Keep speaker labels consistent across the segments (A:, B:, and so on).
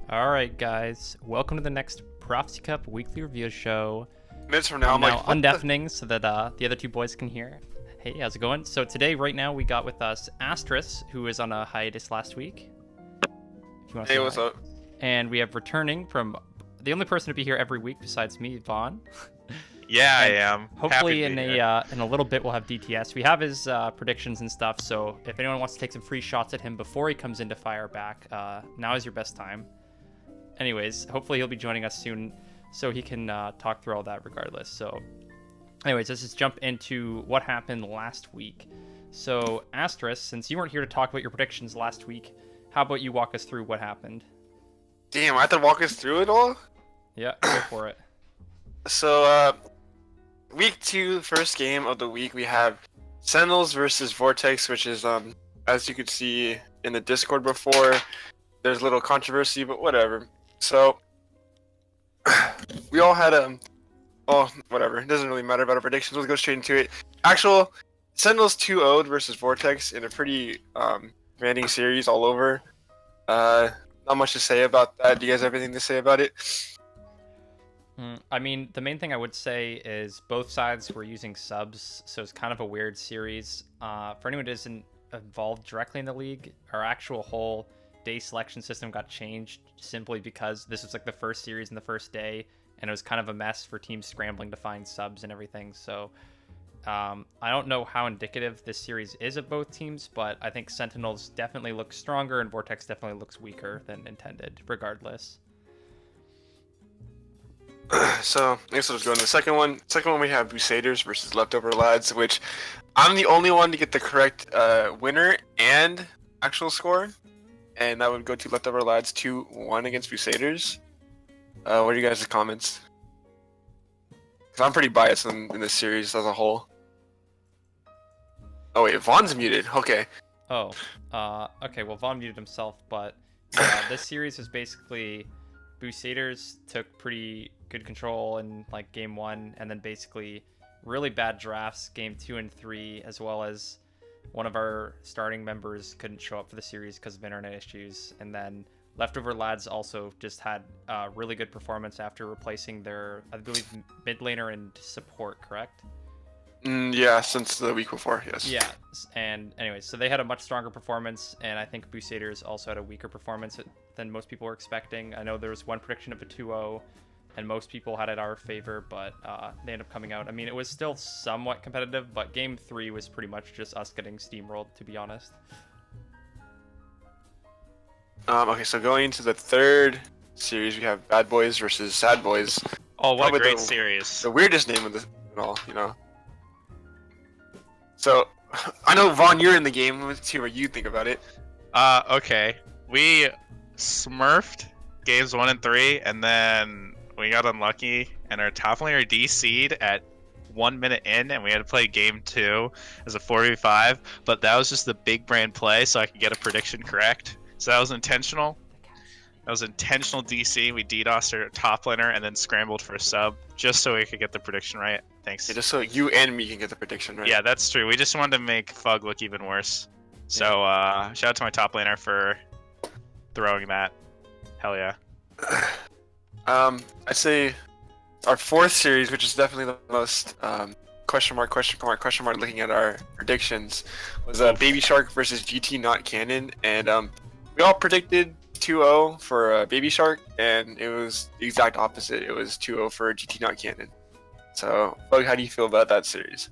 A: All right, guys. Welcome to the next Prophecy Cup weekly review show.
B: Minutes from now,
A: I'm
B: I'm
A: now
B: like, what
A: undeafening so that the other two boys can hear. Hey, how's it going? So today, right now, we got with us Astrus, who was on a hiatus last week. If you want to
B: Hey,
A: say
B: what's
A: hi.
B: up?
A: And we have returning from the only person to be here every week besides me, Vaughn.
C: Yeah, I
A: And
C: am.
A: Hopefully,
C: Happy
A: in
C: to be here.
A: a little bit, we'll have DTS. We have his predictions and stuff. So if anyone wants to take some free shots at him before he comes into fire back, now is your best time. Anyways, hopefully he'll be joining us soon so he can talk through all that regardless. So anyways, let's just jump into what happened last week. So Astrus, since you weren't here to talk about your predictions last week, how about you walk us through what happened?
B: Damn, I have to walk us through it all?
A: Yeah, go for it.
B: So, week 2, first game of the week, we have Sentinels versus Vortex, which is, as you could see in the Discord before, there's a little controversy, but whatever. So, we all had, well, whatever, it doesn't really matter about our predictions, let's go straight into it. Actual, Sentinels 2-0'd versus Vortex in a pretty, commanding series all over. Not much to say about that. Do you guys have anything to say about it?
A: I mean, the main thing I would say is both sides were using subs, so it's kind of a weird series. For anyone who isn't involved directly in the league, our actual whole day selection system got changed simply because this was like the first series in the first day, and it was kind of a mess for teams scrambling to find subs and everything. So I don't know how indicative this series is of both teams, but I think Sentinels definitely looks stronger and Vortex definitely looks weaker than intended, regardless.
B: So, I guess I'll just go in the second one. Second one, we have Crusaders versus Leftover Lads, which I'm the only one to get the correct winner and actual score, and that would go to Leftover Lads 2-1 against Crusaders. What are you guys' comments? Because I'm pretty biased in this series as a whole. Oh wait, Vaughn's muted. Okay.
A: Oh, okay, well, Vaughn muted himself, but this series was basically Crusaders took pretty good control in like game 1, and then basically really bad drafts game 2 and 3, as well as one of our starting members couldn't show up for the series because of internet issues, and then Leftover Lads also just had a really good performance after replacing their, I believe, mid laner and support, correct?
B: Yeah, since the week before, yes.
A: Yeah, and anyways, so they had a much stronger performance, and I think Crusaders also had a weaker performance than most people were expecting. I know there was one prediction of a 2-0, and most people had it our favor, but they ended up coming out. I mean, it was still somewhat competitive, but game 3 was pretty much just us getting steamrolled, to be honest.
B: Okay, so going into the third series, we have Bad Boys versus Sad Boys.
C: Oh, what
B: Probably
C: a great
B: the-
C: series.
B: The weirdest name of this at all, you know. So, I know Vaughn, you're in the game. Let's see what you think about it.
C: Okay. We smurfed games 1 and 3, and then we got unlucky, and our top laner DC'd at 1 minute in, and we had to play game 2 as a 4v5, but that was just the big brain play so I could get a prediction correct. So that was intentional. That was intentional DC. We DDoSed our top laner and then scrambled for a sub just so we could get the prediction right. Thanks.
B: Yeah, just so you and me can get the prediction right.
C: Yeah, that's true. We just wanted to make Fug look even worse. So, shout out to my top laner for throwing that. Hell yeah.
B: I'd say our fourth series, which is definitely the most question mark looking at our predictions, was Baby Shark versus GT Not Cannon, and we all predicted 2-0 for Baby Shark, and it was the exact opposite. It was 2-0 for GT Not Cannon. So, Bug, how do you feel about that series?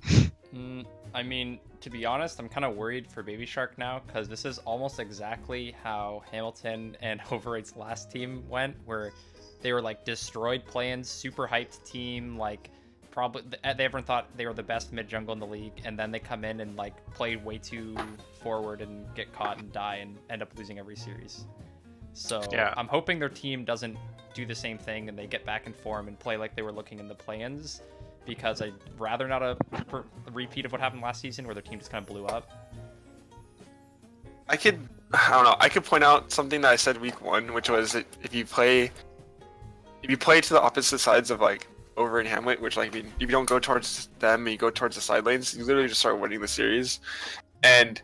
A: I mean, to be honest, I'm kind of worried for Baby Shark now, because this is almost exactly how Hamilton and Overrate's last team went, where they were like destroyed play-ins, super hyped team, like probably everyone thought they were the best mid jungle in the league, and then they come in and like play way too forward and get caught and die and end up losing every series. So
C: Yeah.
A: I'm hoping their team doesn't do the same thing and they get back in form and play like they were looking in the play-ins, because I'd rather not a repeat of what happened last season where their team just kind of blew up.
B: I don't know, I could point out something that I said week 1, which was that if you play to the opposite sides of like Over and Hamlet, which like, I mean, if you don't go towards them and you go towards the side lanes, you literally just start winning the series. And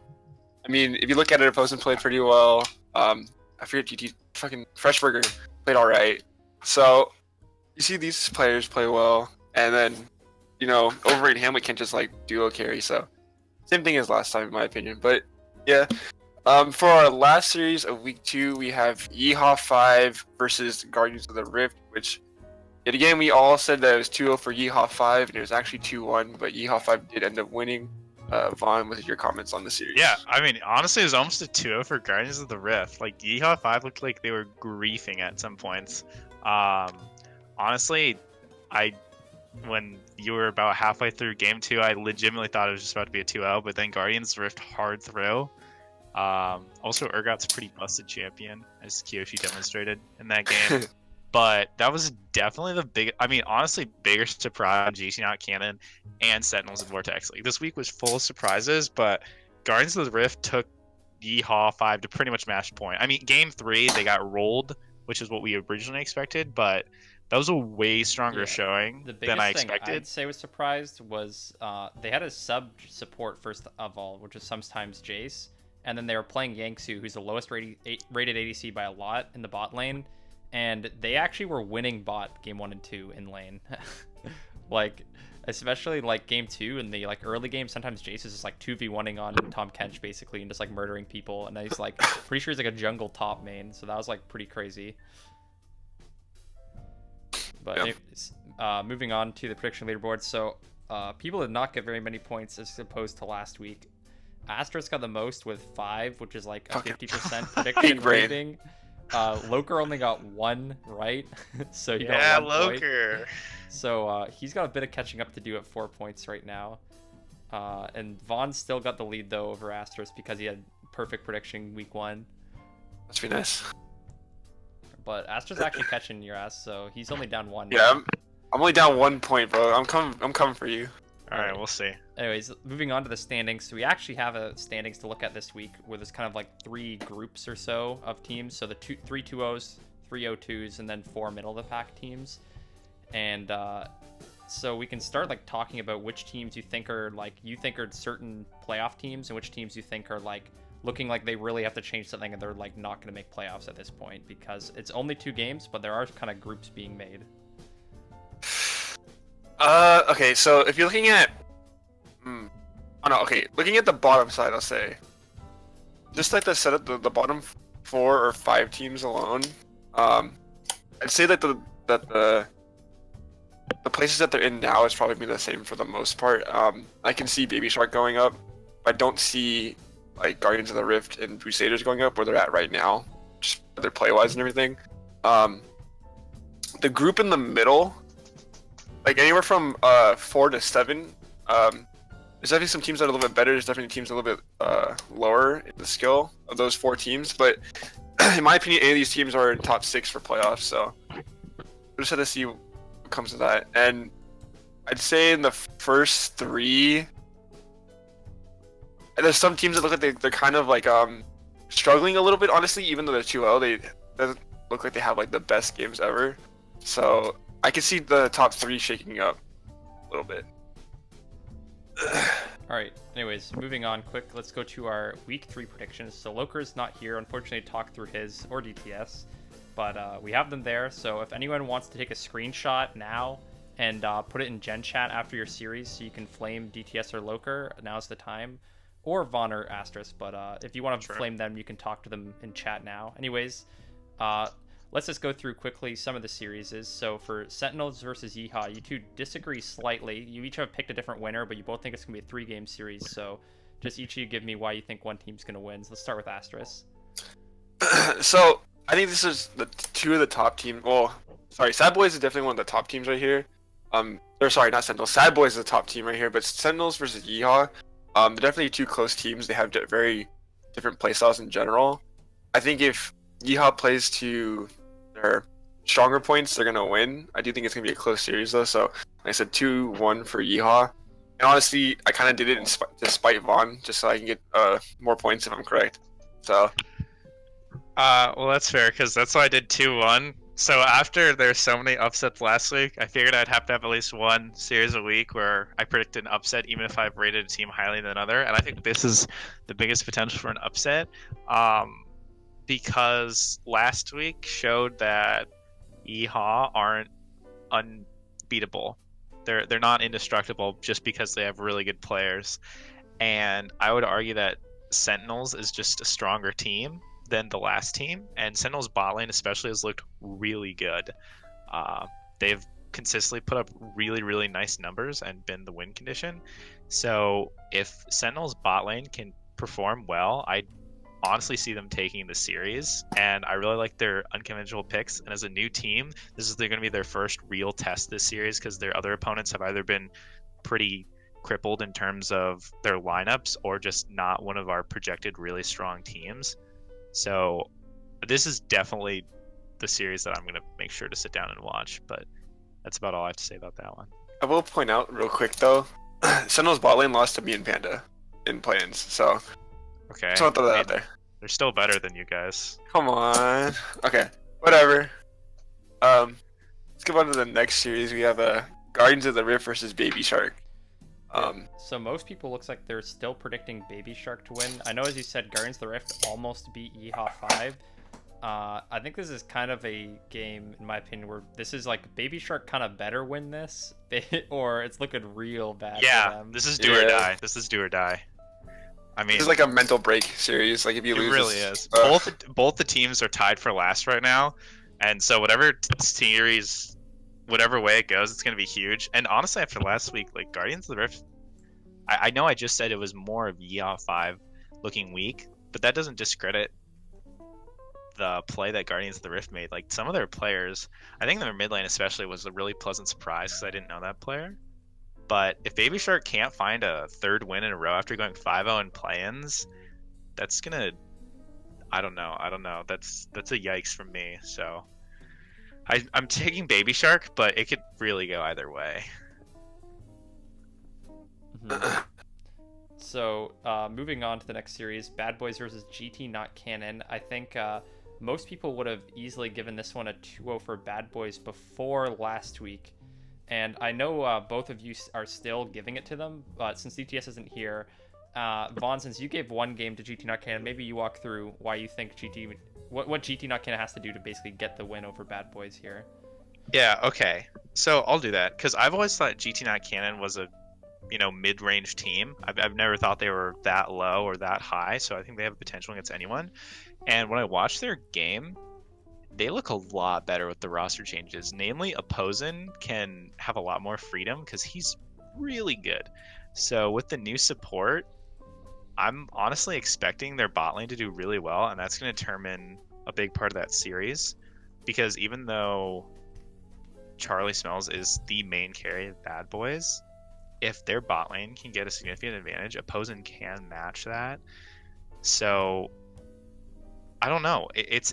B: I mean, if you look at it, Opposing played pretty well. I forget GT, fucking Freshburger played all right. So you see these players play well, and then Overrated Hamlet can't just like duo carry. So same thing as last time in my opinion. But yeah, for our last series of week 2, we have Yeehaw 5 versus Guardians of the Rift, which yet again we all said that it was 2-0 for Yeehaw 5, and it was actually 2-1, but Yeehaw 5 did end up winning. Vaughn, what are your comments on the series?
C: Yeah, I mean, honestly, it was almost a 2-0 for Guardians of the Rift. Like, Yeehaw 5 looked like they were griefing at some points. Honestly, when you were about halfway through game 2, I legitimately thought it was just about to be a 2-0, but then Guardians riffed hard through. Also, Urgot's a pretty busted champion, as Kyoshi demonstrated in that game. But that was definitely honestly, bigger surprise on GC Not Canon and Sentinels and Vortex. Like, this week was full of surprises, but Guardians of the Rift took Yeehaw 5 to pretty much match point. I mean, game 3, they got rolled, which is what we originally expected, but that was a way stronger showing than I expected.
A: The biggest thing I'd say was surprised was they had a sub support first of all, which is sometimes Jace, and then they were playing Yangsu, who's the lowest rated ADC by a lot in the bot lane, and they actually were winning bot game 1 and 2 in lane. Like, especially like game 2 in the like early game, sometimes Jace is just like 2v1ing on Tom Kench basically and just like murdering people, and he's like pretty sure he's like a jungle top main, so that was like pretty crazy. But anyways, moving on to the prediction leaderboard. So people did not get very many points as opposed to last week. Astrus got the most with 5, which is like a 50% prediction rating. Loker only got 1 right, so he got 1
C: Loker.
A: Point. So he's got a bit of catching up to do at 4 points right now. And Vaughn still got the lead though over Astrus because he had perfect prediction week 1.
B: That's pretty nice.
A: But Astra's actually catching your ass, so he's only down 1.
B: Yeah, I'm only down 1 point, bro. I'm coming for you.
C: All right, we'll see.
A: Anyways, moving on to the standings. So we actually have a standings to look at this week, where there's kind of like 3 groups or so of teams. So the 3 2-0s, 3 0-2s, and then 4 middle of the pack teams. And so we can start like talking about which teams you think are certain playoff teams, and which teams you think are like looking like they really have to change something and they're like not going to make playoffs at this point, because it's only 2 games, but there are kind of groups being made.
B: Okay, so if you're looking at looking at the bottom side, I'll say just like the setup, the bottom 4 or 5 teams alone, I'd say that the places that they're in now is probably be the same for the most part. I can see Baby Shark going up. I don't see like Guardians of the Rift and Crusaders going up where they're at right now, just their play-wise and everything. The group in the middle, like anywhere from 4 to 7, there's definitely some teams that are a little bit better. There's definitely teams a little bit lower in the skill of those 4 teams. But in my opinion, any of these teams are in top 6 for playoffs. So we'll just have to see what comes of that. And I'd say in the first 3, there's some teams that look like they're kind of like struggling a little bit. Honestly, even though they're 2-0, they doesn't look like they have like the best games ever. So I can see the top 3 shaking up a little bit.
A: All right. Anyways, moving on quick. Let's go to our week 3 predictions. So Loker's not here, unfortunately, to talk through his or DTS, but we have them there. So if anyone wants to take a screenshot now and put it in Gen Chat after your series, so you can flame DTS or Loker, now's the time, or Vaughn or Astrus. But if you want to flame them, you can talk to them in chat now. Anyways, let's just go through quickly some of the series. So for Sentinels versus Yeehaw, you two disagree slightly. You each have picked a different winner, but you both think it's going to be a 3-game series. So just each of you give me why you think one team's going to win. So let's start with Astrus.
B: So I think this is the 2 of the top teams. Well, sorry, Sad Boys is definitely one of the top teams right here. Or sorry, not Sentinels. Sad Boys is the top team right here, but Sentinels versus Yeehaw, they're definitely 2 close teams. They have very different playstyles in general. I think if Yeehaw plays to their stronger points, they're gonna win. I do think it's gonna be a close series though. So like I said, 2-1 for Yeehaw. And honestly, I kind of did it to spite Vaughn, just so I can get more points if I'm correct. So.
C: Well, that's fair, because that's why I did 2-1. So after there's so many upsets last week, I figured I'd have to have at least one series a week where I predict an upset, even if I've rated a team highly than another. And I think this is the biggest potential for an upset. because last week showed that Yeehaw aren't unbeatable. They're not indestructible just because they have really good players. And I would argue that Sentinels is just a stronger team than the last team. And Sentinels bot lane especially has looked really good. They've consistently put up really, really nice numbers and been the win condition. So if Sentinels bot lane can perform well, I honestly see them taking the series, and I really like their unconventional picks. And as a new team, this is going to be their first real test this series because their other opponents have either been pretty crippled in terms of their lineups or just not one of our projected really strong teams. So this is definitely the series that I'm going to make sure to sit down and watch, but that's about all I have to say about that one.
B: I will point out real quick though, Sentinel's bot lane lost to me and Panda in play-ins, so
C: Okay.
B: just want to throw that out there.
C: They're still better than you guys.
B: Come on. Okay, whatever. Let's go on to the next series. We have Guardians of the Rift versus Baby Shark.
A: So most people looks like they're still predicting Baby Shark to win. I know, as you said, Guardians of the Rift almost beat Yeehaw 5. I think this is kind of a game, in my opinion, where this is like Baby Shark kind of better win this, or it's looking real bad for them.
C: This is do or die. This is do or die. I mean,
B: This is like a mental break series. Like if you
C: it
B: lose,
C: really is. Both the teams are tied for last right now, and so whatever series, whatever way it goes, it's gonna be huge. And honestly, after last week, like Guardians of the Rift, I know I just said it was more of Yeehaw 5 looking weak, but that doesn't discredit the play that Guardians of the Rift made. Like some of their players, I think their mid lane especially was a really pleasant surprise because I didn't know that player. But if Baby Shark can't find a third win in a row after going 5-0 in play-ins, that's gonna, I don't know. That's a yikes from me. So I'm taking Baby Shark, but it could really go either way.
A: So moving on to the next series, Bad Boys versus GT Not Canon. I think most people would have easily given this one a 2-0 for Bad Boys before last week. And I know both of you are still giving it to them, but since DTS isn't here, Vaughn, since you gave one game to GT Not Canon, maybe you walk through why you think what GT Not Canon has to do to basically get the win over Bad Boys here.
C: Yeah, okay. So I'll do that because I've always thought GT Not Canon was a mid-range team. I've never thought they were that low or that high, so I think they have potential against anyone. And when I watch their game, they look a lot better with the roster changes. Namely, Opposin can have a lot more freedom because he's really good. So with the new support, I'm honestly expecting their bot lane to do really well, and that's going to determine a big part of that series. Because even though Charlie Smells is the main carry of Bad Boys, if their bot lane can get a significant advantage, Opposin can match that. So I don't know. It's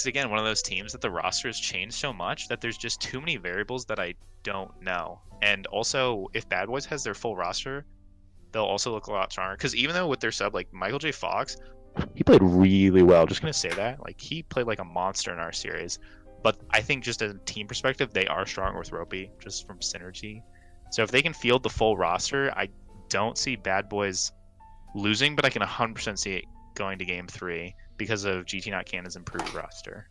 C: again one of those teams that the roster has changed so much that there's just too many variables that I don't know. And also, if Bad Boys has their full roster, they'll also look a lot stronger. Because even though with their sub, like Michael J. Fox, he played really well. Just gonna say that, like he played like a monster in our series. But I think just as a team perspective, they are stronger with Ropey just from synergy. So if they can field the full roster, I don't see Bad Boys losing, but I can 100% see it going to Game 3 because of GT Not Canon's improved roster.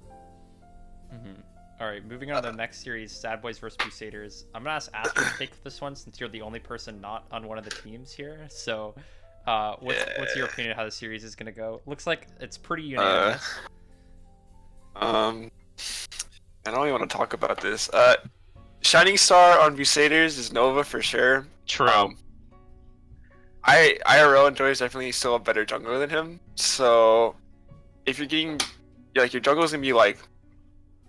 A: All right, moving on to the next series, Sad Boys versus Crusaders. I'm gonna ask Astrus to take this one since you're the only person not on one of the teams here. So, what's your opinion of how the series is gonna go? Looks like it's pretty unanimous.
B: I don't even want to talk about this. Shining Star on Crusaders is Nova for sure.
C: True.
B: IRL Enjoy is definitely still a better jungler than him. So if you're getting your jungle is gonna be like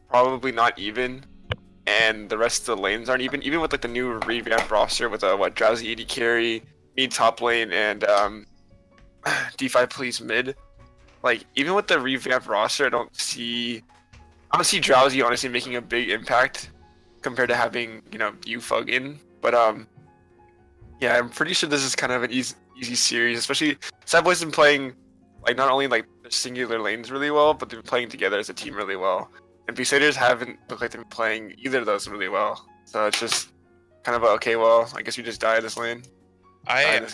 B: probably not even, and the rest of the lanes aren't even with like the new revamped roster with Drowsy AD carry, me top lane, and D5 Police mid. Like even with the revamped roster, I don't see Drowsy honestly making a big impact compared to having Ufug in. But yeah, I'm pretty sure this is kind of an easy series, especially Sad Boys been playing like not only like the singular lanes really well, but they've been playing together as a team really well. And Crusaders haven't looked like they've been playing either of those really well. So it's just kind of okay, well, I guess we just die this lane.
C: I'm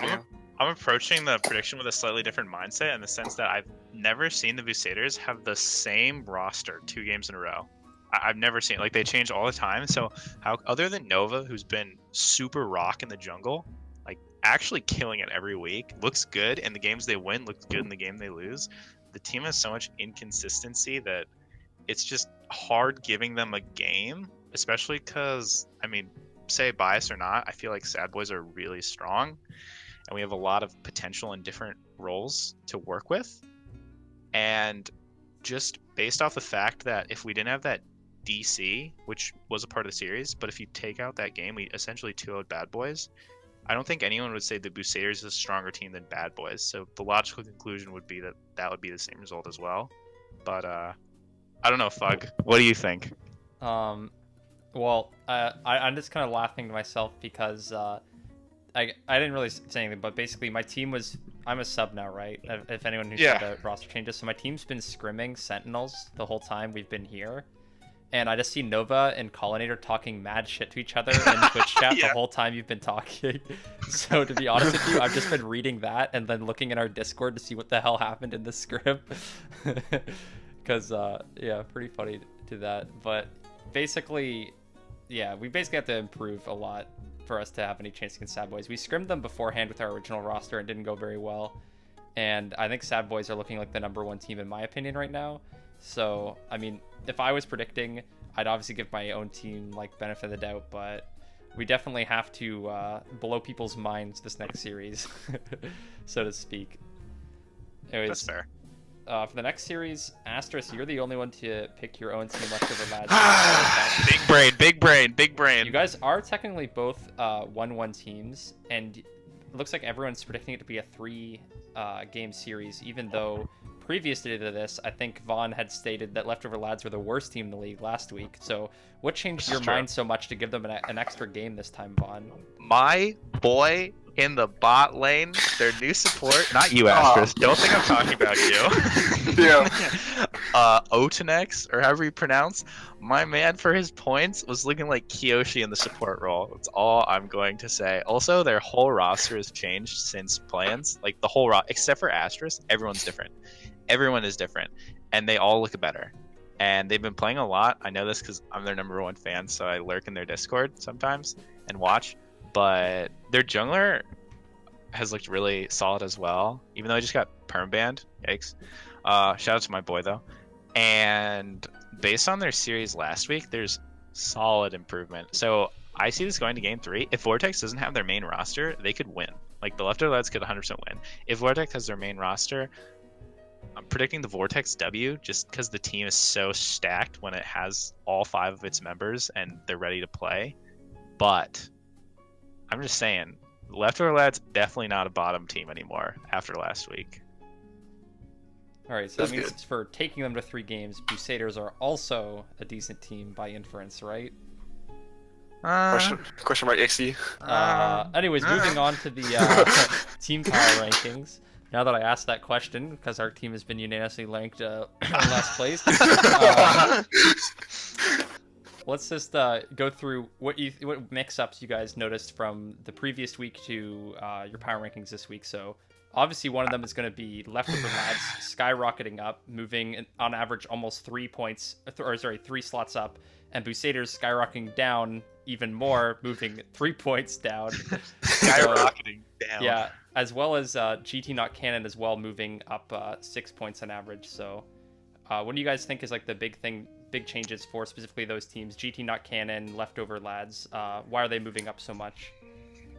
C: I'm approaching the prediction with a slightly different mindset in the sense that I've never seen the Crusaders have the same roster 2 games in a row. I've never seen like they change all the time. So how other than Nova, who's been super rock in the jungle, like actually killing it every week, looks good in the games they win, looks good in the game they lose. The team has so much inconsistency that it's just hard giving them a game, especially because I mean, say bias or not, I feel like Sad Boys are really strong and we have a lot of potential in different roles to work with. And just based off the fact that if we didn't have that DC, which was a part of the series, but if you take out that game, we essentially 2-0'd Bad Boys. I don't think anyone would say the Crusaders is a stronger team than Bad Boys. So the logical conclusion would be that that would be the same result as well. But I don't know, Fug. What do you think?
A: Well, I'm just kind of laughing to myself because I didn't really say anything, but basically my team was, I'm a sub now, right? If anyone who's
C: Yeah.
A: the roster changes, so my team's been scrimming Sentinels the whole time we've been here, and I just see Nova and Collinator talking mad shit to each other in Twitch chat
C: Yeah.
A: the whole time you've been talking. So to be honest with you, I've just been reading that and then looking in our Discord to see what the hell happened in the script, because yeah, pretty funny to that. But basically, yeah, we basically have to improve a lot for us to have any chance against Sad Boys. We scrimmed them beforehand with our original roster and didn't go very well. And I think Sad Boys are looking like the #1 team in my opinion right now. So, I mean, if I was predicting, I'd obviously give my own team like benefit of the doubt, but we definitely have to blow people's minds this next series, so to speak. Anyways,
C: That's fair.
A: for the next series, Astrus, you're the only one to pick your own team leftover lads.
C: Big brain, big brain, big brain.
A: You guys are technically both 1-1 teams, and it looks like everyone's predicting it to be a 3-game series, even though previous to this, I think Vaughn had stated that Leftover Lads were the worst team in the league last week. So what changed your mind so much to give them an extra game this time, Vaughn?
C: My boy in the bot lane, their new support. Not you, Astrus. Don't think I'm talking about you.
B: Yeah.
C: Otenex, or however you pronounce, my man for his points was looking like Kiyoshi in the support role. That's all I'm going to say. Also, their whole roster has changed since plans. Like the whole except for Astrus, everyone's different. Everyone is different, and they all look better. And they've been playing a lot. I know this because I'm their #1 fan, so I lurk in their Discord sometimes and watch. But their jungler has looked really solid as well, even though I just got perm banned. Yikes. Shout out to my boy though. And based on their series last week, there's solid improvement. So I see this going to game 3. If Vortex doesn't have their main roster, they could win. Like the Leftover Lads could 100% win. If Vortex has their main roster, I'm predicting the Vortex W just because the team is so stacked when it has all 5 of its members and they're ready to play. But I'm just saying, Leftover Lads definitely not a bottom team anymore after last week.
A: All right, so that means for taking them to 3 games, Crusaders are also a decent team by inference, right?
B: Question mark XD.
A: Anyways, moving on to the team power rankings. Now that I asked that question, because our team has been unanimously ranked last place, let's just go through what mix-ups you guys noticed from the previous week to your power rankings this week. So obviously one of them is going to be Leftover Lads skyrocketing up, moving on average almost 3 slots up, and Crusaders skyrocketing down even more, moving 3 points down.
C: Skyrocketing down.
A: Yeah, as well as GT Not Cannon as well, moving up 6 points on average. So what do you guys think is like the big changes for specifically those teams? GT Not Cannon, Leftover Lads, why are they moving up so much?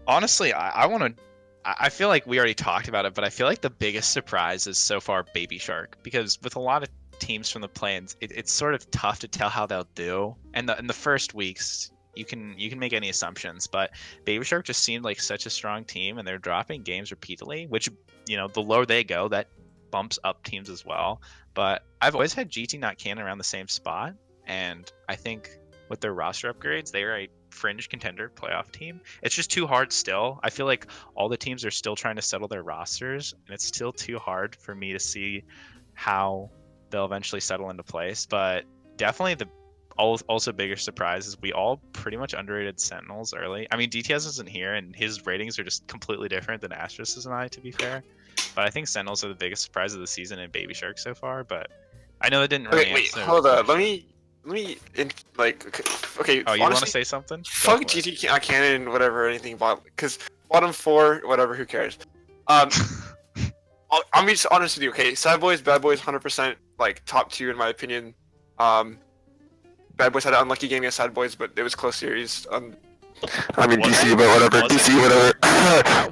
C: Honestly, I feel like we already talked about it, but I feel like the biggest surprise is so far Baby Shark, because with a lot of teams from the plans, it's sort of tough to tell how they'll do. And in the first weeks, you can make any assumptions, but Baby Shark just seemed like such a strong team, and they're dropping games repeatedly, which, you know, the lower they go, that bumps up teams as well. But I've always had GT Not Cannon around the same spot, and I think with their roster upgrades, they are a fringe contender playoff team. It's just too hard still. I feel like all the teams are still trying to settle their rosters, and it's still too hard for me to see how they'll eventually settle into place. But definitely Also bigger surprise is we all pretty much underrated Sentinels early. I mean, DTS isn't here, and his ratings are just completely different than Astrus and I, to be fair. But I think Sentinels are the biggest surprise of the season in Baby Shark so far. But I know it didn't really
B: Okay, wait,
C: answer.
B: hold
C: the
B: up.
C: question.
B: Let me, like, okay.
C: Oh, you want to
B: honestly,
C: say something? Go
B: fuck
C: for it.
B: GT Cannon, whatever, anything because bottom 4, whatever, who cares? I'm just honest with you, okay? Sad Boys, Bad Boys, 100% like top 2 in my opinion. Bad Boys had an unlucky game against Sad Boys, but it was a close series. I mean
C: Was
B: DC,
C: it?
B: but whatever.
C: Was
B: DC, whatever.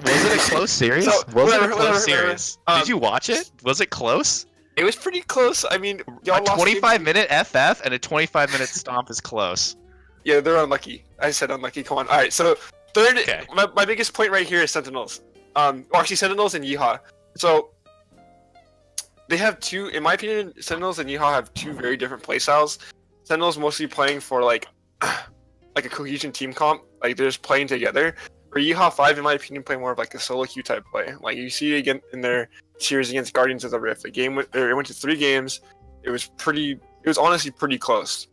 C: Was it a close series?
B: So,
C: Was it a
B: whatever,
C: close
B: whatever,
C: series?
B: whatever.
C: Did you watch it? Was it close?
B: It was pretty close. I mean,
C: A
B: y'all lost
C: 25-minute FF and a 25-minute stomp is close.
B: Yeah, they're unlucky. I said unlucky. Come on. All right. So third,
C: Okay.
B: my biggest point right here is Sentinels. Well, actually, Sentinels and Yeehaw. So they have two. In my opinion, Sentinels and Yeehaw have two very different playstyles. Sentinels mostly playing for like a cohesion team comp. Like they're just playing together. For Yeehaw 5, in my opinion, play more of like a solo queue type play. Like you see again in their series against Guardians of the Rift. It went to 3 games. It was honestly pretty close.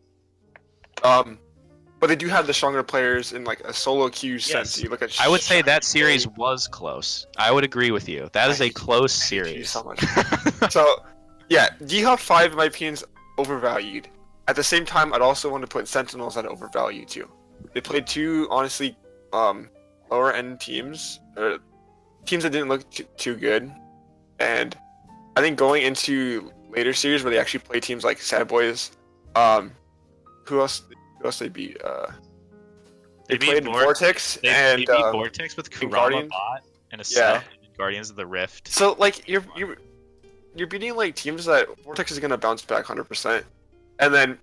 B: But they do have the stronger players in like a solo queue sense.
C: Yes.
B: You look at.
C: I would say that series was close. I would agree with you. That is a close series.
B: So much. So, yeah, Yeehaw 5, in my opinion, is overvalued. At the same time, I'd also want to put Sentinels at overvalued too. They played two, honestly, lower end teams, teams that didn't look too good, and I think going into later series where they actually play teams like Sad Boys, who else they beat? They played Vortex
C: They
B: and
C: beat Vortex with Kurama
B: Guardians.
C: Bot and a
B: Yeah.
C: sub and Guardians of the Rift.
B: So like you're beating like teams that Vortex is gonna bounce back 100%, and then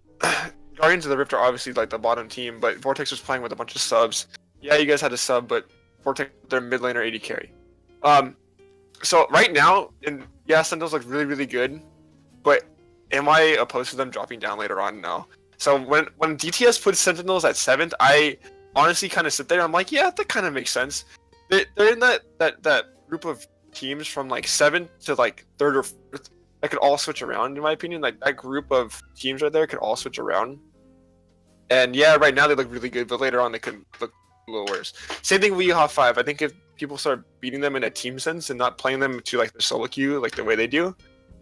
B: Guardians of the Rift are obviously like the bottom team, but Vortex was playing with a bunch of subs. Yeah, you guys had a sub, but Vortex their mid laner 80 carry. So right now, Sentinels look really really good, but am I opposed to them dropping down later on? No. So when DTS puts Sentinels at 7th, I honestly kind of sit there. I'm like, yeah, that kind of makes sense. They're in that group of teams from like 7th to like 3rd or 4th that could all switch around. In my opinion, like that group of teams right there could all switch around. And yeah, right now they look really good, but later on they could look a little worse. Same thing with Yeehaw 5. I think if people start beating them in a team sense and not playing them to like the solo queue like the way they do,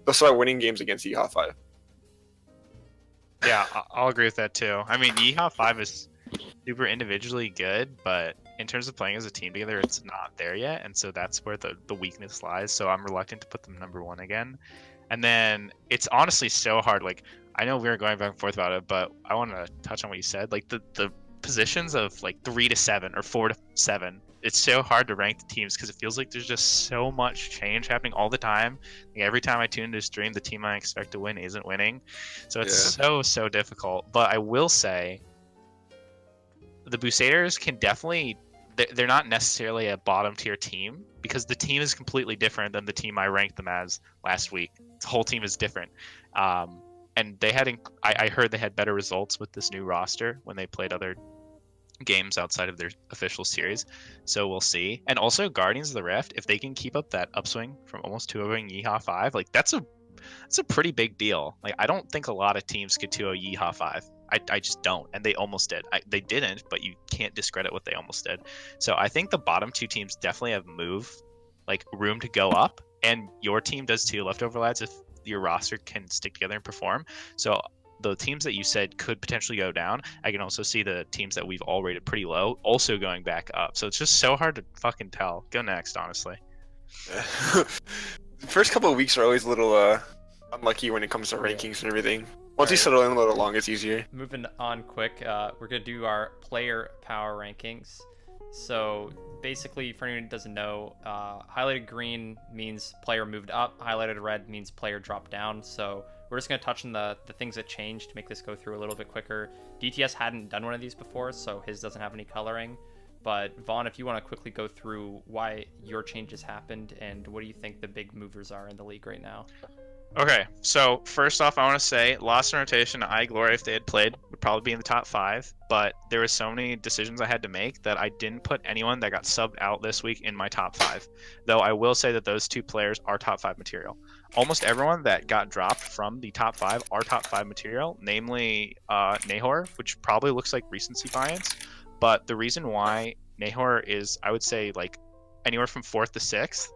B: they'll start winning games against Yeehaw 5.
C: Yeah, I'll agree with that too. I mean, Yeehaw 5 is super individually good, but in terms of playing as a team together, it's not there yet, and so that's where the weakness lies. So I'm reluctant to put them number 1 again. And then it's honestly so hard. Like, I know we were going back and forth about it, but I want to touch on what you said. Like the positions of like 3 to 7 or 4 to 7. It's so hard to rank the teams because it feels like there's just so much change happening all the time. Like every time I tune into a stream, the team I expect to win isn't winning. So it's so difficult. But I will say the Buceters can definitely, they're not necessarily a bottom tier team because the team is completely different than the team I ranked them as last week. The whole team is different. And they had, I heard they had better results with this new roster when they played other games outside of their official series, so we'll see. And also Guardians of the Rift, if they can keep up that upswing from almost 2-0ing Yeehaw 5, like that's a pretty big deal. Like I don't think a lot of teams could 2-0 Yeehaw 5. I just don't, and they almost did. They didn't, but you can't discredit what they almost did. So I think the bottom 2 teams definitely have room to go up, and your team does too, Leftover Lads, if your roster can stick together and perform. So the teams that you said could potentially go down, I can also see the teams that we've all rated pretty low also going back up. So it's just so hard to fucking tell. Go next, honestly.
B: The first couple of weeks are always a little unlucky when it comes to rankings and everything. Once you settle in a little long, it's easier.
A: Moving on quick, we're going to do our player power rankings. So basically, for anyone who doesn't know, highlighted green means player moved up, highlighted red means player dropped down. So we're just going to touch on the things that changed to make this go through a little bit quicker. DTS hadn't done one of these before, so his doesn't have any coloring. But Vaughn, if you want to quickly go through why your changes happened and what do you think the big movers are in the league right now?
C: Okay, so first off, I want to say Lost in Rotation, I Glory, if they had played, would probably be in the top 5. But there were so many decisions I had to make that I didn't put anyone that got subbed out this week in my top 5. Though I will say that those 2 players are top 5 material. Almost everyone that got dropped from the top 5 are top 5 material, namely Nahor, which probably looks like recency bias. But the reason why Nahor is, I would say, like anywhere from 4th to 6th,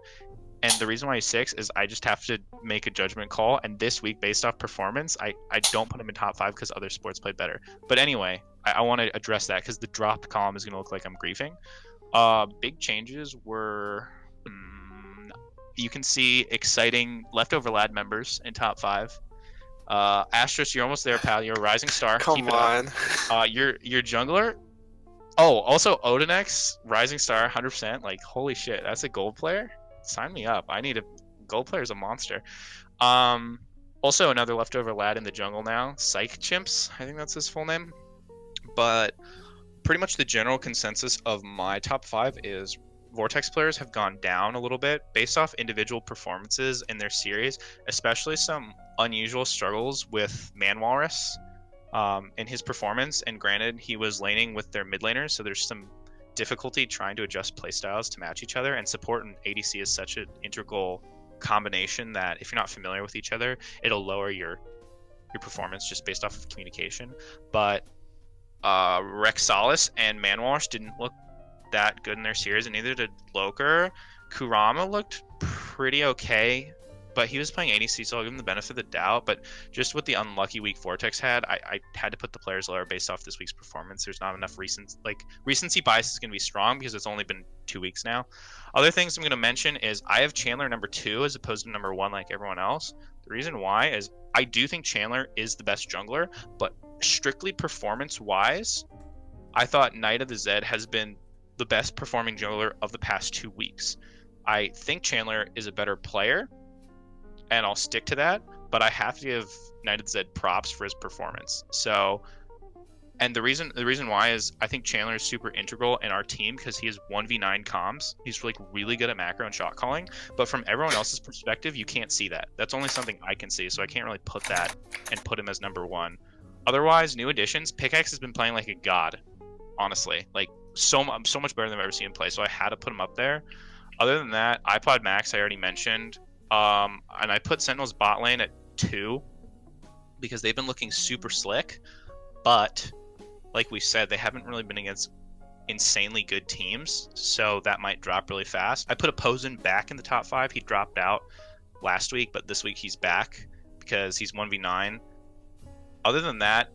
C: and the reason why he's 6 is I just have to make a judgment call. And this week, based off performance, I don't put him in top 5 because other sports played better. But anyway, I want to address that because the dropped column is going to look like I'm griefing. Big changes were... you can see exciting leftover lad members in top 5. Astrus, you're almost there, pal. You're a rising star.
B: Come
C: Keep it
B: on.
C: up. Your jungler... Oh, also Odinex, rising star, 100%. Like, holy shit, that's a gold player? Sign me up. I need a gold player is a monster. Also another leftover lad in the jungle now, Psych Chimps, I think that's his full name. But pretty much the general consensus of my top 5 is Vortex players have gone down a little bit based off individual performances in their series, especially some unusual struggles with Manwalrus in his performance. And granted, he was laning with their mid laners, so there's some difficulty trying to adjust playstyles to match each other, and support and ADC is such an integral combination that if you're not familiar with each other, it'll lower your performance just based off of communication. But Rexalis and Manwash didn't look that good in their series, and neither did Loker. Kurama looked pretty okay, but he was playing ADC, so I'll give him the benefit of the doubt. But just with the unlucky week Vortex had, I had to put the players lower based off this week's performance. There's not enough recency bias is going to be strong because it's only been 2 weeks now. Other things I'm going to mention is I have Chandler number 2 as opposed to number 1 like everyone else. The reason why is I do think Chandler is the best jungler, but strictly performance-wise, I thought Knight of the Zed has been the best performing jungler of the past 2 weeks. I think Chandler is a better player, and I'll stick to that, but I have to give Knight of the Zed props for his performance. So, and the reason why is I think Chandler is super integral in our team because he has 1v9 comms. He's like really good at macro and shot calling, but from everyone else's perspective, you can't see that. That's only something I can see, so I can't really put that and put him as number 1. Otherwise, new additions, Pickaxe has been playing like a god, honestly. Like, so much better than I've ever seen him play, so I had to put him up there. Other than that, iPod Max I already mentioned. And I put Sentinel's bot lane at 2 because they've been looking super slick, but like we said, they haven't really been against insanely good teams, so that might drop really fast. I put Oposin back in the top 5. He dropped out last week, but this week he's back because he's 1v9. Other than that,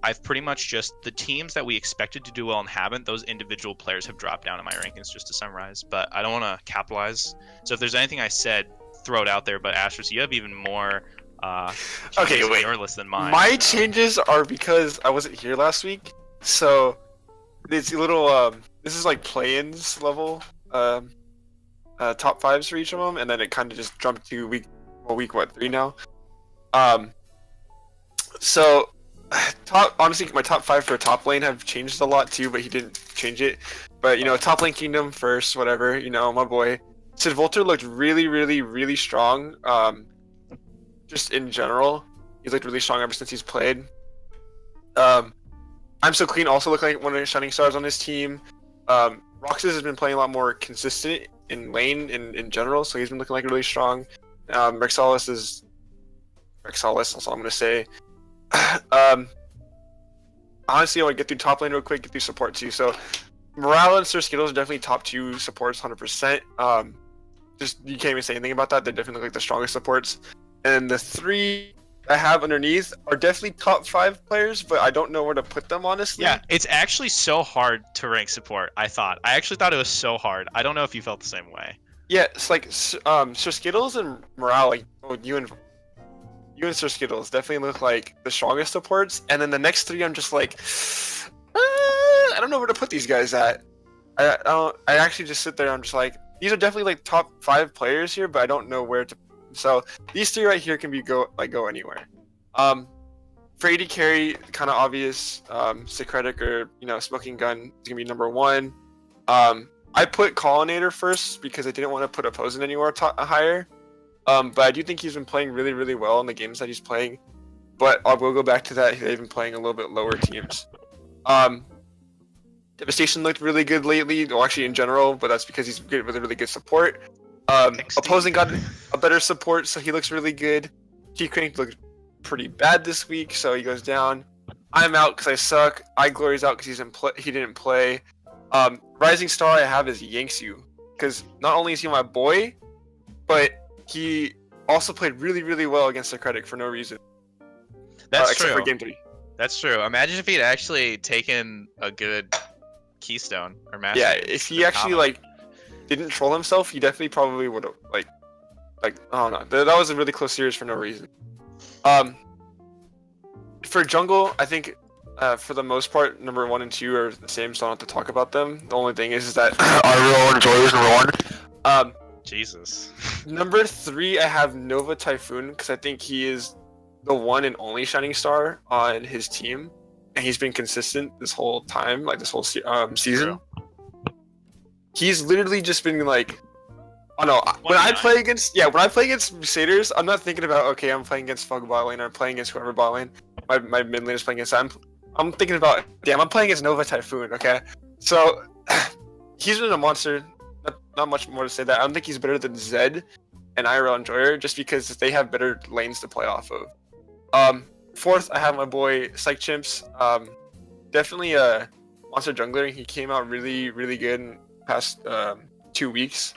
C: I've pretty much just the teams that we expected to do well and haven't, those individual players have dropped down in my rankings, just to summarize. But I don't want to capitalize. So if there's anything I said, throw it out there. But Astrus, you have even more
B: Okay, wait.
C: on your list than mine.
B: My changes are because I wasn't here last week, so it's a little this is like play-ins level top 5s for each of them, and then it kind of just jumped to week 3 now. So honestly, my top 5 for top lane have changed a lot too, but he didn't change it. But top lane kingdom first, whatever. My boy Sid Volter looked really, really, really strong. Just in general, he's looked really strong ever since he's played. I'm So Clean also looked like one of the shining stars on his team. Roxas has been playing a lot more consistent in lane in general, so he's been looking like really strong. Rexalis, that's all I'm gonna say. Honestly, I want to get through top lane real quick, get through support too. So, Morale and Sir Skittles are definitely top 2 supports, 100%. Just you can't even say anything about that. They definitely look like the strongest supports. And the 3 I have underneath are definitely top 5 players, but I don't know where to put them, honestly.
C: Yeah, it's actually so hard to rank support. I actually thought it was so hard. I don't know if you felt the same way.
B: Yeah, it's like Sir Skittles and Morale, like you and Sir Skittles definitely look like the strongest supports, and then the next 3 I'm just like, I don't know where to put these guys at. I actually just sit there and I'm just like, these are definitely like top 5 players here, but I don't know where to. So these 3 right here can go anywhere. For AD carry, kind of obvious. Secretic or Smoking Gun is gonna be number 1. I put Collinator first because I didn't want to put Oposin anywhere higher. But I do think he's been playing really, really well in the games that he's playing. But I will go back to that. They've been playing a little bit lower teams. Devastation looked really good lately, well, actually in general, but that's because he's good with really good support. Opposing got a better support, so he looks really good. T-Crank looked pretty bad this week, so he goes down. I'm out because I suck. iGlory's out because he didn't play. Rising Star I have is Yanksu, because not only is he my boy, but he also played really, really well against the Critic for no reason.
C: That's
B: except
C: true.
B: for Game 3.
C: That's true. Imagine if he'd actually taken a good Keystone or Master.
B: Yeah, if he actually didn't troll himself, he definitely probably would have I don't know. That was a really close series for no reason. For jungle, I think for the most part, number 1 and 2 are the same, so I don't have to talk about them. The only thing is that I really enjoy is number 1.
C: Jesus.
B: Number 3, I have Nova Typhoon because I think he is the one and only shining star on his team, and he's been consistent this whole time, like this whole season.
C: True.
B: He's literally just been like, oh no, when I play against Crusaders, I'm not thinking about, okay, I'm playing against Fug bot lane, or I'm playing against whoever bot lane, my mid lane is playing against that. I'm thinking about, damn, I'm playing against Nova Typhoon, okay? So, he's been a monster, not much more to say that. I don't think he's better than Zed and IRL Enjoyer, just because they have better lanes to play off of. 4th, I have my boy Psych Chimps. Definitely a monster jungler. He came out really, really good in the past 2 weeks,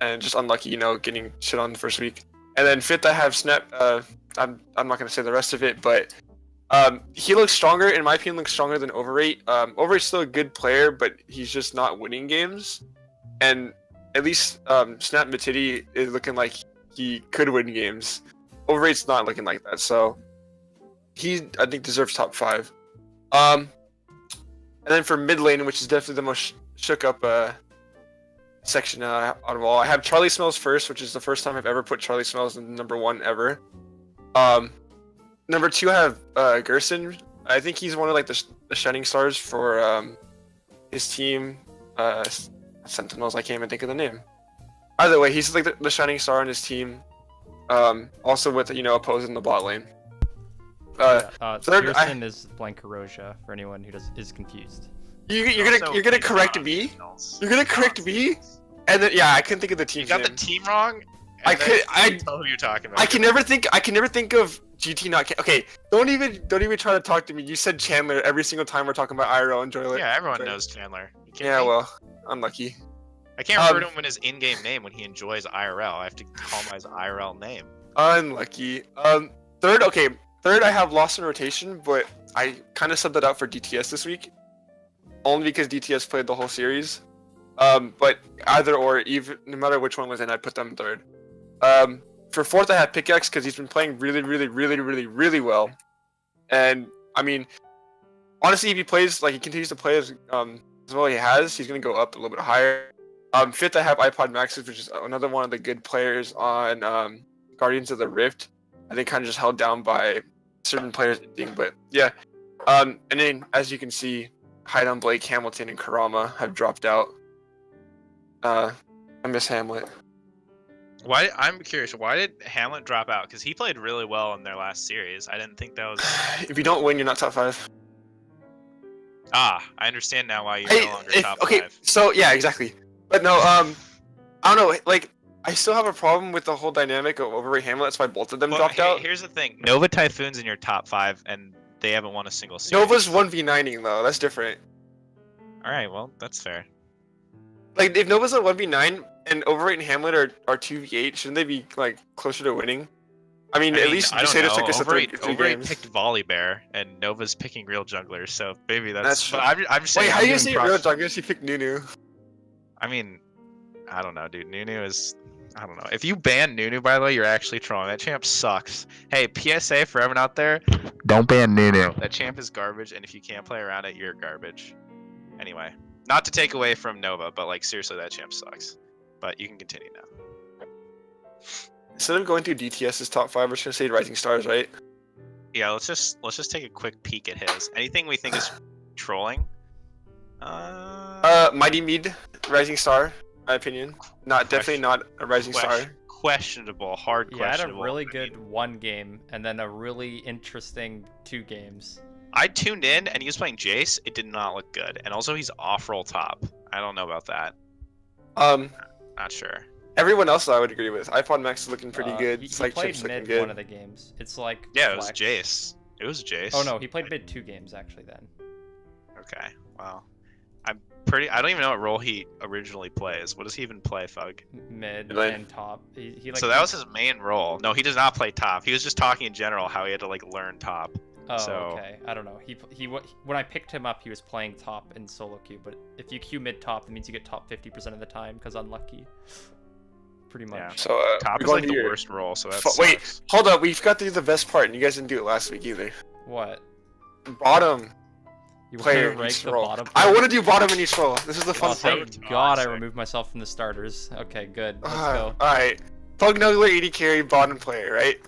B: and just unlucky, getting shit on the first week. And then 5th, I have Snap. I'm not gonna say the rest of it, but he looks stronger. In my opinion, looks stronger than Overrate. Overrate's still a good player, but he's just not winning games. And at least Snap Matiti is looking like he could win games. Overrate's not looking like that, so he, I think, deserves top 5. And then for mid lane, which is definitely the most shook up section out of all, I have Charlie Smells first, which is the first time I've ever put Charlie Smells in number 1 ever. Number 2, I have Gerson. I think he's one of the shining stars for his team, Sentinels. I can't even think of the name. Either way, he's like the shining star on his team. Also with opposing the bot lane.
A: Third, Pearson is Blancarosia for anyone who is confused.
B: You're gonna correct me. You're gonna correct me, and then I couldn't think of the team.
C: You got the team wrong.
B: I
C: tell who you're talking about.
B: I can never think of GT not. Okay, don't even try to talk to me. You said Chandler every single time we're talking about IRL and Joylet.
C: Yeah, everyone knows Chandler.
B: Yeah, well, unlucky.
C: I can't refer to him in his in-game name when he enjoys IRL. I have to call him by his IRL name.
B: Unlucky. Third, I have Lost in Rotation, but I kind of subbed that out for DTS this week, only because DTS played the whole series. But either or, even no matter which one was in, I'd put them third. For 4th, I have Pickaxe because he's been playing really, really, really, really, really well. And I mean, honestly, if he plays he continues to play as well he has, he's gonna go up a little bit higher. 5th, I have iPod Maxes, which is another one of the good players on Guardians of the Rift. I think kind of just held down by certain players, but yeah. And then, as you can see, Hideon Blake, Hamilton, and Karama have dropped out. I miss Hamlet.
C: I'm curious, why did Hamlet drop out? Because he played really well in their last series. I didn't think that was...
B: If you don't win, you're not top 5.
C: I understand now why you're no longer top 5.
B: So yeah, exactly. But no, I don't know, I still have a problem with the whole dynamic of Overrate Hamlet. That's why both of them dropped out.
C: Here's the thing. Nova Typhoon's in your top 5, and they haven't won a single series.
B: Nova's 1v9ing, though. That's different.
C: Alright, well, that's fair.
B: If Nova's a 1v9 and Overrate and Hamlet are 2v8, shouldn't they be, closer to winning? I mean at least Crusaders took us to 3 games.
C: Picked Volibear, and Nova's picking real junglers, so maybe that's true. I'm just saying...
B: Wait, how do you say real junglers? You picked Nunu.
C: I mean, I don't know, dude. Nunu is... I don't know. If you ban Nunu, by the way, you're actually trolling. That champ sucks. Hey, PSA for everyone out there, don't ban Nunu. That champ is garbage, and if you can't play around it, you're garbage. Anyway, not to take away from Nova, but seriously, that champ sucks. But you can continue now.
B: Instead of going through DTS's top 5, we're just gonna say Rising Stars, right?
C: Yeah, let's just take a quick peek at his. Anything we think is trolling?
B: Mighty Mid, Rising Star. My opinion, definitely not a Rising Star.
C: questionable, hard
A: Yeah, I had a
C: questionable.
A: really good one game and then a really interesting 2 games.
C: I tuned in and he was playing Jace. It did not look good, and also he's off roll top. I don't know about that. Not sure.
B: Everyone else I would agree with. iPod Max is looking pretty good.
A: He
B: Psych
A: played
B: Chip's looking
A: mid
B: good.
A: one of the games. It's like
C: Yeah, it was
A: flex.
C: Jace. It was Jace.
A: Oh no, he played mid 2 games actually then.
C: Okay. Wow. I don't even know what role he originally plays. What does he even play, Fug?
A: Mid
B: Really?
A: and top. He like
C: So that was his main role. No, he does not play top. He was just talking in general how he had to like learn top.
A: Oh,
C: so...
A: okay. I don't know. When I picked him up, he was playing top in solo queue. But if you queue mid top, that means you get top 50% of the time because unlucky. Pretty much.
C: Yeah.
B: So
C: Top
B: we're
C: is like
B: going
C: the
B: to your-
C: worst role, so that's
B: Wait, hold up. We've got to do the best part, and you guys didn't do it last week either.
A: What?
B: Bottom
A: You
B: player
A: want
B: in
A: to rank
B: each
A: the
B: role.
A: bottom?
B: I want to do bottom in each role. This is the fun
A: Oh,
B: part.
A: thank God I
C: Toxic.
A: removed myself from the starters. Okay, good. Let's go.
B: Alright. Pug Nuggler, AD carry, bottom player, right?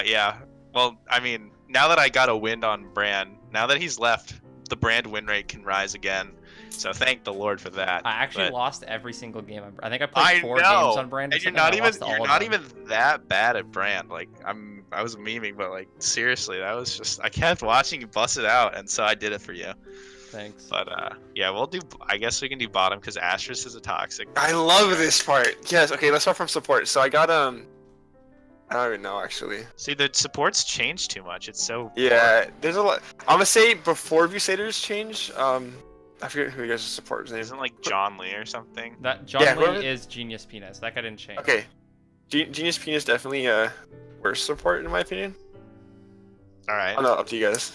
C: Yeah. Well, I mean, now that I got a win on Brand, now that he's left, the Brand win rate can rise again. So thank the Lord for that.
A: I actually
C: But
A: lost every single game. I think I played 4
C: know.
A: games on Brand. or
C: And you're
A: something,
C: not
A: I
C: even
A: lost all of them.
C: even that bad at Brand. Like I was memeing, but like seriously, that was just I kept watching you bust it out, and so I did it for you.
A: Thanks.
C: But yeah, we'll do. I guess we can do bottom because Astrus is a toxic.
B: I love this part. Yes, okay, let's start from support. So I got I don't even know actually.
C: See, the supports change too much. It's so
B: Yeah, there's a lot. I'm gonna say before Crusaders change, I forget who you guys' support's name.
C: Isn't like John Lee or something?
A: That John
B: Yeah,
A: Lee
B: whoever-
A: is Genius Penis. That guy didn't change.
B: Okay. Genius P is definitely worst support in my opinion.
C: All right.
B: Oh no, up to you guys.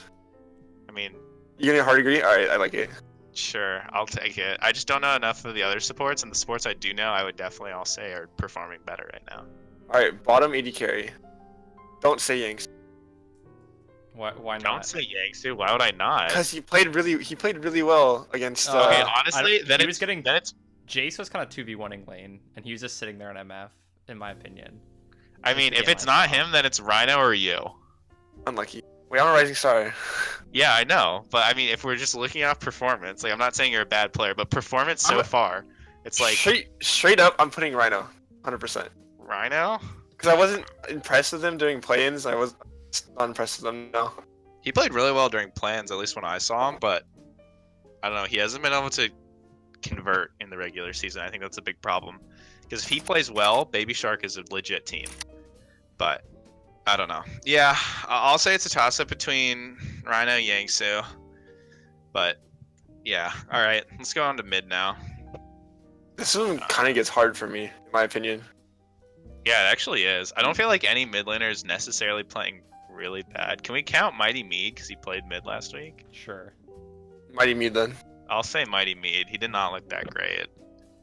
C: I mean,
B: You getting a hard agree? Alright, I like it.
C: sure, I'll take it. I just don't know enough of the other supports, and the supports I do know, I would definitely all say are performing better right now.
B: Alright, bottom AD carry. Don't say Yanks.
A: Why not?
C: Don't say Yangsu. Why would I not?
B: Because he played really well against
C: Okay,
A: I
C: honestly,
A: don't-
C: then
A: he
C: it's
A: was getting-
C: then it's.
A: Jace was kind of 2v1ing lane, and he was just sitting there in MF, in my opinion.
C: I mean, if
A: Yeah,
C: it's not
A: myself.
C: him, then it's Rhino or you.
B: unlucky. Wait, I'm a rising star.
C: Yeah, I know, but I mean, if we're just looking at performance, like I'm not saying you're a bad player, but performance so far, it's like
B: straight up I'm putting Rhino. 100%.
C: Rhino.
B: Because I wasn't impressed with them during play-ins. I was not impressed with them, no.
C: He played really well during plans, at least when I saw him, but I don't know. He hasn't been able to convert in the regular season. I think that's a big problem. Because if he plays well, Baby Shark is a legit team. But I don't know. Yeah, I'll say it's a toss-up between Rhino and Yangsu. But yeah, all right. Let's go on to mid now.
B: This one kind of gets hard for me, in my opinion.
C: Yeah, it actually is. I don't feel like any mid laner is necessarily playing really bad. Can we count Mighty Mead because he played mid last week?
A: Sure.
B: Mighty Mead then.
C: I'll say Mighty Mead. He did not look that great.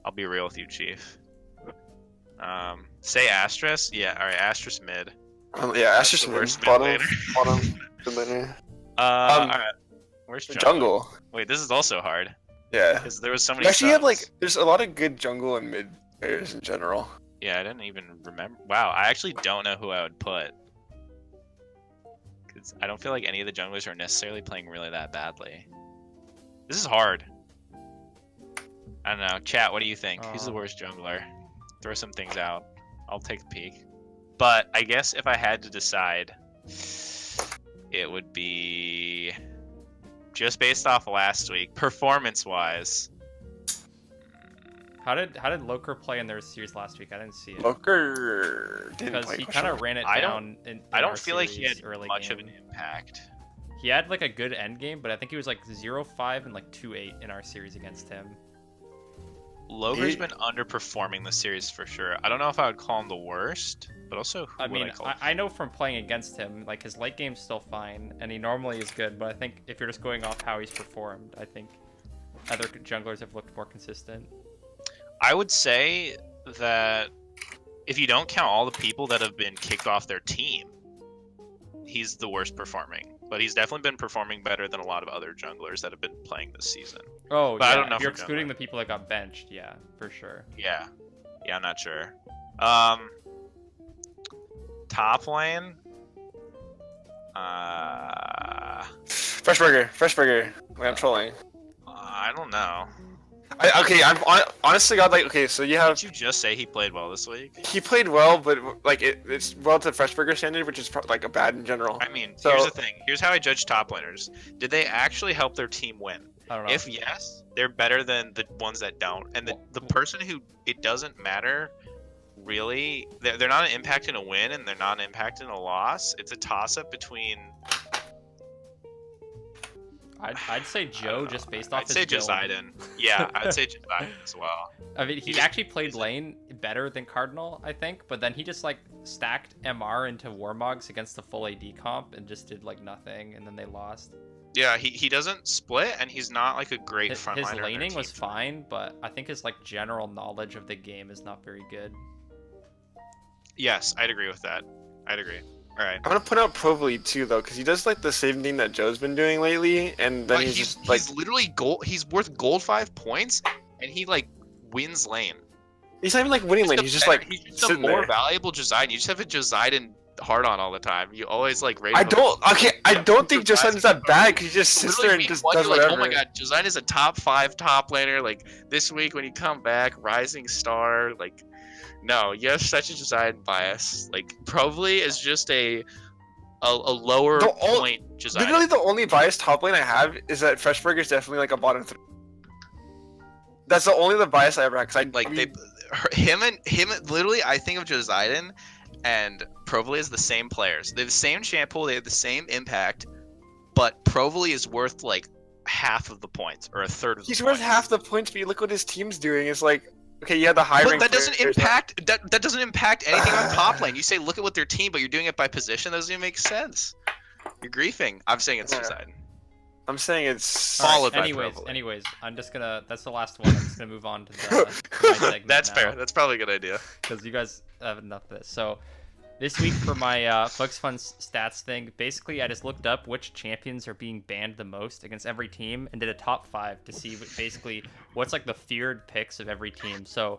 C: I'll be real with you, Chief. Say Astrus? Yeah, alright, Astrus mid.
B: Yeah,
C: That's
B: Astrus
C: the
B: mid.
C: worst mid
B: Bottom,
C: laner.
B: bottom, mid laner.
C: Alright. Where's
B: The
C: jungle?
B: jungle.
C: Wait, this is also hard.
B: Yeah.
C: Because there was so
B: We
C: many
B: actually have
C: subs.
B: like, there's a lot of good jungle and mid players in general.
C: Yeah, I didn't even remember. Wow, I actually don't know who I would put. Because I don't feel like any of the junglers are necessarily playing really that badly. This is hard. I don't know. Chat, what do you think? Who's the worst jungler? Throw some things out. I'll take a peek. But I guess if I had to decide, it would be just based off last week, performance-wise.
A: How did Loker play in their series last week? I didn't see it.
B: Loker didn't
A: Because
B: play.
A: he
B: question
A: kind of
B: mark.
A: ran it
C: I
A: down in
C: I
A: our
C: don't feel like he
A: series
C: had
A: early
C: much
A: game.
C: of an impact.
A: He had like a good end game, but I think he was like 0-5 and like 2-8 in our series against him.
C: Loger's been underperforming the series for sure. I don't know if I would call him the worst, but also who
A: I
C: would
A: mean,
C: I call him?
A: I know from playing against him, like his late game's still fine, and he normally is good. But I think if you're just going off how he's performed, I think other junglers have looked more consistent.
C: I would say that if you don't count all the people that have been kicked off their team, he's the worst performing. But he's definitely been performing better than a lot of other junglers that have been playing this season.
A: Oh,
C: But
A: yeah.
C: I don't know
A: if you're
C: for
A: excluding
C: jungler.
A: the people that got benched, yeah, for sure.
C: Yeah, I'm not sure. Top lane.
B: Fresh burger. Wait, I'm trolling.
C: I don't know.
B: Honestly, God, like, okay, so you have
C: Did you just say he played well this week?
B: he played well, but like it's well to Freshburger standard, which is like a bad in general.
C: I mean,
B: So-
C: here's the thing. Here's how I judge top laners. Did they actually help their team win?
A: I don't know.
C: If yes, they're better than the ones that don't. And the person who it doesn't matter, really, they're not an impact in a win and they're not an impact in a loss. It's a toss-up between...
A: I'd say Joe just based off
C: I'd
A: his
C: say
A: build.
C: Josidon. Yeah, I'd say Josidon as well.
A: I mean, he actually played lane better than Cardinal, I think, but then he just like stacked MR into Warmogs against the full AD comp and just did like nothing, and then they lost.
C: Yeah, he doesn't split, and he's not like a great
A: His
C: frontliner.
A: laning was fine, but I think his like general knowledge of the game is not very good.
C: Yes, I'd agree with that. I'd agree. All right.
B: I'm gonna put out Provoli too, though, because he does like the same thing that Joe's been doing lately, and then
C: But
B: he's just like
C: he's literally gold. He's worth gold 5 points, and he like wins lane.
B: he's not even like winning lane. He's just like
C: he's just a
B: sitting
C: more
B: there.
C: valuable Josidon. You just have a Josidon hard on all the time. You always like rate
B: I
C: him
B: don't. Okay, I don't think
C: Josidon's
B: Josidon's that bad because he just sits
C: literally
B: there and
C: week
B: just
C: one,
B: does
C: you're like,
B: whatever.
C: oh my god, Josidon is a top 5 top laner. Like this week when you come back, rising star. Like, no, you have such a Josidon bias. Like, probably is just a lower point Josidon.
B: Literally, the only biased top lane I have is that Freshburger is definitely like a bottom 3. That's the only bias I ever had. Cause I
C: Like him literally, I think of Josidon and Provoli as the same players. They have the same champ pool, they have the same impact, but Provoli is worth like half of the points or a third of the
B: he's
C: points.
B: worth half the points, but you look what his team's doing. It's like, okay, yeah, the high
C: But
B: rank
C: that doesn't
B: players-
C: impact that doesn't impact anything on top lane. You say look at what their team, but you're doing it by position. That doesn't even make sense. You're griefing. I'm saying it's
B: Yeah.
C: Josidon.
B: I'm saying it's
C: Followed by
A: Anyways,
C: Provoli.
A: anyways, I'm just gonna. That's the last one. I'm just gonna move on to my segment.
C: That's
A: now,
C: fair. That's probably a good idea.
A: because you guys have enough of this. So this week for my Bugs Fun stats thing, basically I just looked up which champions are being banned the most against every team and did a top 5 to see basically what's like the feared picks of every team. So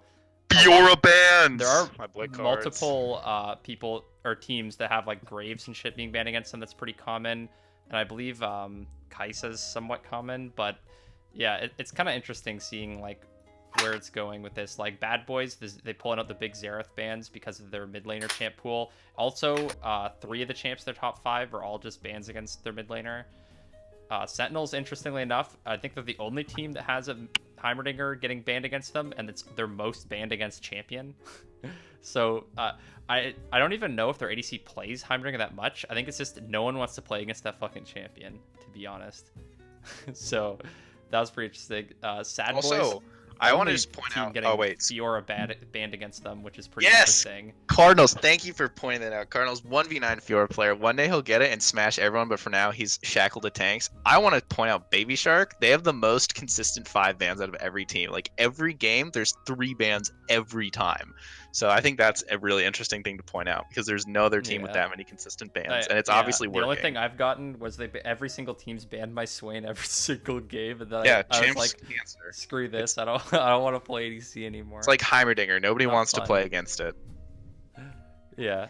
C: Fiora bands.
A: there are
C: My boy cards.
A: multiple people or teams that have like Graves and shit being banned against them. That's pretty common, and I believe Kai'Sa's somewhat common. But yeah, it's kind of interesting seeing like where it's going with this. Like Bad Boys, they pulling out the big Xerath bans because of their mid laner champ pool. Also, 3 of the champs in their top 5 are all just bans against their mid laner. Sentinels, interestingly enough, I think they're the only team that has a Heimerdinger getting banned against them, and it's their most banned against champion. So I don't even know if their ADC plays Heimerdinger that much. I think it's just no one wants to play against that fucking champion, to be honest. So that was pretty interesting. Sad Boys.
C: Also, I want to
A: only
C: just point
A: team
C: out.
A: getting
C: Oh wait,
A: Fiora banned against them, which is pretty
C: Yes!
A: interesting.
C: Cardinals. Thank you for pointing that out. Cardinals 1v9 Fiora player. One day he'll get it and smash everyone, but for now he's shackled to tanks. I want to point out Baby Shark. They have the most consistent 5 bans out of every team. Like every game, there's 3 bans every time. So I think that's a really interesting thing to point out because there's no other team with
A: Yeah.
C: that many consistent bans, and it's obviously
A: the
C: working.
A: only thing I've gotten was every single team's banned my Swain every single game, and then
C: Yeah,
A: I was
C: champs
A: like,
C: cancer.
A: screw this, I don't want to play ADC anymore.
C: It's like Heimerdinger. Nobody
A: Not
C: wants to
A: fun.
C: play against it.
A: Yeah.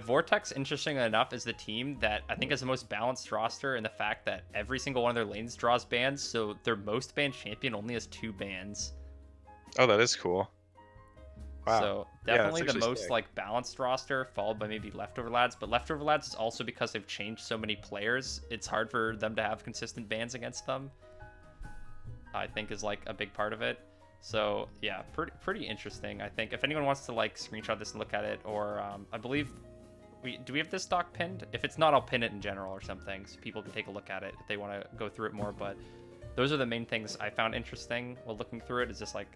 A: Vortex, interestingly enough, is the team that I think has the most balanced roster in the fact that every single one of their lanes draws bans, so their most banned champion only has 2 bans.
C: Oh, that is cool. Wow.
A: So
C: Yeah, that's
A: definitely the
C: actually
A: most
C: sick.
A: like balanced roster, followed by maybe Leftover Lads. But Leftover Lads is also because they've changed so many players. It's hard for them to have consistent bans against them. I think is like a big part of it. So yeah, pretty interesting. I think if anyone wants to like screenshot this and look at it, or I believe we have this doc pinned. If it's not, I'll pin it in general or something, so people can take a look at it if they want to go through it more. But those are the main things I found interesting while looking through it. Is just like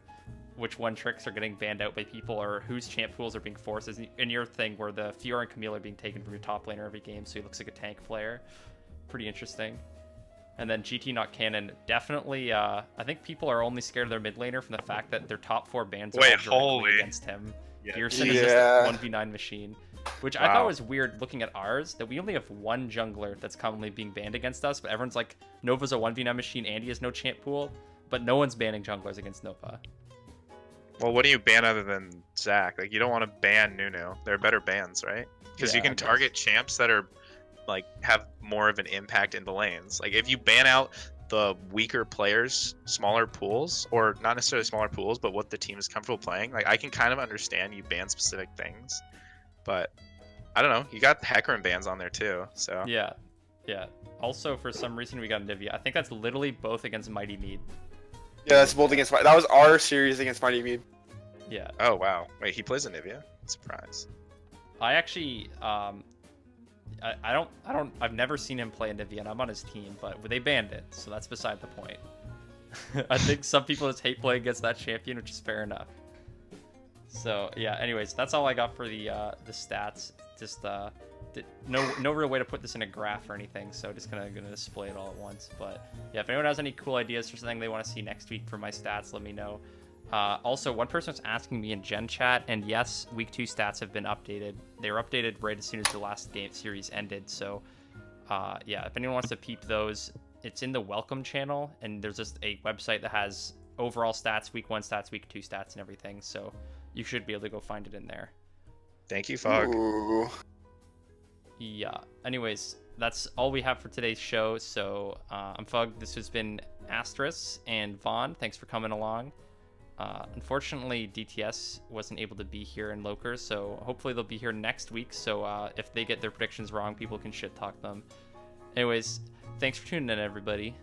A: which one tricks are getting banned out by people, or whose champ pools are being forced. In your thing where the Fiora and Camille are being taken from your top laner every game, so he looks like a tank player. Pretty interesting. And then GT not canon, definitely. I think people are only scared of their mid laner from the fact that their top 4 bans are all
C: Wait,
A: directly
C: holy.
A: against him.
C: Yeah.
A: Pearson is just a 1v9 machine, which I
C: Wow.
A: thought was weird looking at ours, that we only have 1 jungler that's commonly being banned against us, but everyone's like, Nova's a 1v9 machine and he has no champ pool, but no one's banning junglers against Nova.
C: Well, what do you ban other than Zac? Like, you don't want to ban Nunu. There are better bans, right? Because
A: Yeah,
C: you can
A: I guess.
C: target champs that are, like, have more of an impact in the lanes. Like, if you ban out the weaker players, smaller pools, or not necessarily smaller pools, but what the team is comfortable playing. Like I can kind of understand you ban specific things, but I don't know. You got Hecarim bans on there too, so
A: Yeah. Also, for some reason, we got Nivea. I think that's literally both against Mighty Mead.
B: Yeah, that's both against. That was our series against Mighty Mead.
A: Yeah.
C: Oh wow, wait, he plays Anivia? Surprise.
A: I actually, I've never seen him play Nivea, and I'm on his team, but they banned it, so that's beside the point. I think some people just hate playing against that champion, which is fair enough. So yeah, anyways, that's all I got for the stats. Just no real way to put this in a graph or anything, so just gonna display it all at once. But yeah, if anyone has any cool ideas for something they want to see next week for my stats, let me know. Also, one person was asking me in Gen Chat, and yes, Week 2 stats have been updated. They were updated right as soon as the last game series ended, so yeah, if anyone wants to peep those, it's in the Welcome channel, and there's just a website that has overall stats, Week 1 stats, Week 2 stats, and everything, so you should be able to go find it in there.
C: Thank you, Fog.
B: Ooh.
A: Yeah, anyways, that's all we have for today's show, so I'm Fug, this has been Astrus, and Vaughn, thanks for coming along. Unfortunately, DTS wasn't able to be here in Lokers, so hopefully they'll be here next week, so if they get their predictions wrong, people can shit talk them. Anyways, thanks for tuning in, everybody.